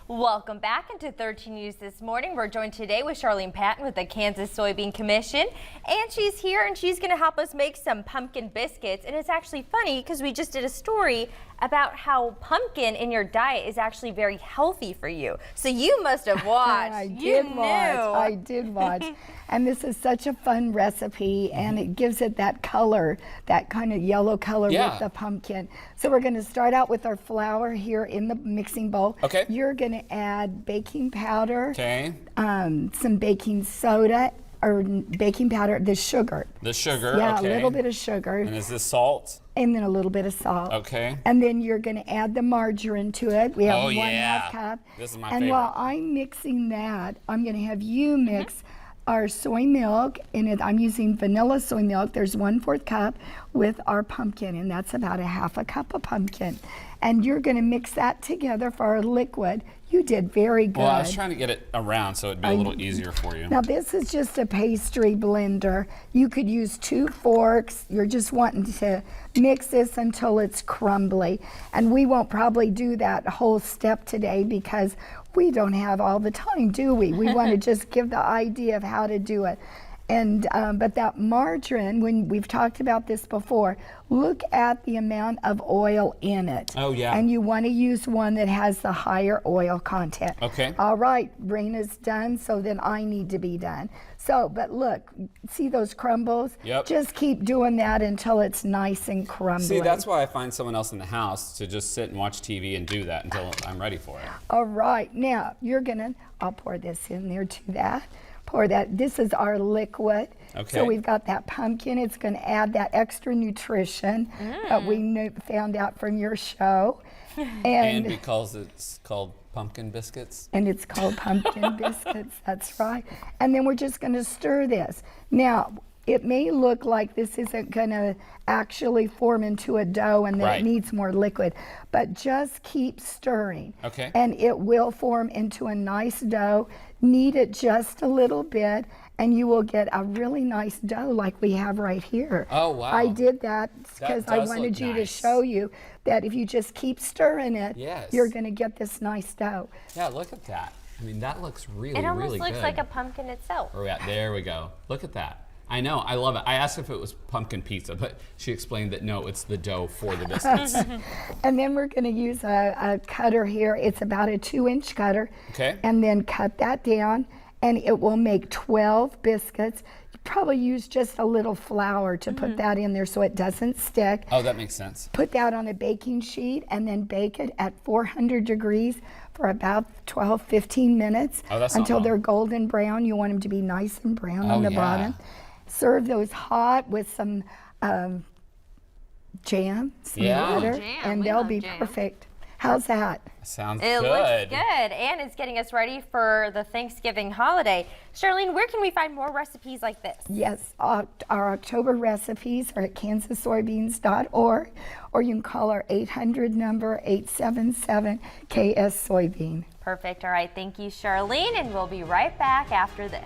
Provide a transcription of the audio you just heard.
Welcome back into 13 News This Morning. We're joined today with Charlene Patton with the Kansas Soybean Commission, and she's here and she's going to help us make some pumpkin biscuits. And it's actually funny because we just did a story about how pumpkin in your diet is actually very healthy for you. So you must have watched. I did watch. And this is such a fun recipe, and it gives it that color, that kind of yellow color with the pumpkin. So we're going to start out with our flour here in the mixing bowl. Okay. You're going to add baking powder, some baking soda, or baking powder, the sugar. The sugar, yeah, okay. A little bit of sugar. And is this salt? And then a little bit of salt. Okay. And then you're going to add the margarine to it. We have Oh, 1/2 yeah. cup. This is my and favorite. while I'm mixing that, I'm going to have you mix our soy milk. I'm using vanilla soy milk. There's 1/4 cup with our pumpkin, and that's about 1/2 cup of pumpkin. And you're going to mix that together for our liquid. You did very good. Well, I was trying to get it around so it'd be a little easier for you. Now this is just a pastry blender. You could use 2 forks. You're just wanting to mix this until it's crumbly. And we won't probably do that whole step today because we don't have all the time, do we? We want to just give the idea of how to do it. And but that margarine, when we've talked about this before, look at the amount of oil in it. Oh, yeah. And you want to use one that has the higher oil content. Okay. All right, Rena's done, so then I need to be done. So, but look, see those crumbles? Yep. Just keep doing that until it's nice and crumbly. See, that's why I find someone else in the house to just sit and watch TV and do that until I'm ready for it. All right, now you're gonna, I'll pour this in there to that. Pour that, this is our liquid. Okay. So we've got that pumpkin, it's gonna add that extra nutrition that we found out from your show. And because it's called pumpkin biscuits. And it's called pumpkin biscuits, that's right. And then we're just gonna stir this. Now, it may look like this isn't gonna actually form into a dough and that it needs more liquid, but just keep stirring. Okay. And it will form into a nice dough. Knead it just a little bit and you will get a really nice dough like we have right here. Oh, wow. I did that because I does wanted look you to nice. show you that if you just keep stirring it, Yes. you're gonna get this nice dough. Yeah, look at that. I mean, that looks really, It almost really looks good. like a pumpkin itself. Where are we at? There we go. Look at that. I know, I love it. I asked if it was pumpkin pizza, but she explained that no, it's the dough for the biscuits. And then we're going to use a cutter here. It's about a 2-inch cutter. Okay. And then cut that down, and it will make 12 biscuits. You probably use just a little flour to put that in there so it doesn't stick. Oh, that makes sense. Put that on a baking sheet and then bake it at 400 degrees for about 12-15 minutes until they're golden brown. You want them to be nice and brown on the bottom. Serve those hot with some jam, some butter, and they'll be perfect. How's that? Sounds It good. looks good, and it's getting us ready for the Thanksgiving holiday. Charlene, where can we find more recipes like this? Yes, our October recipes are at kansassoybeans.org, or you can call our 800 number, 877-KS Soybean. Perfect. All right. Thank you, Charlene, and we'll be right back after this.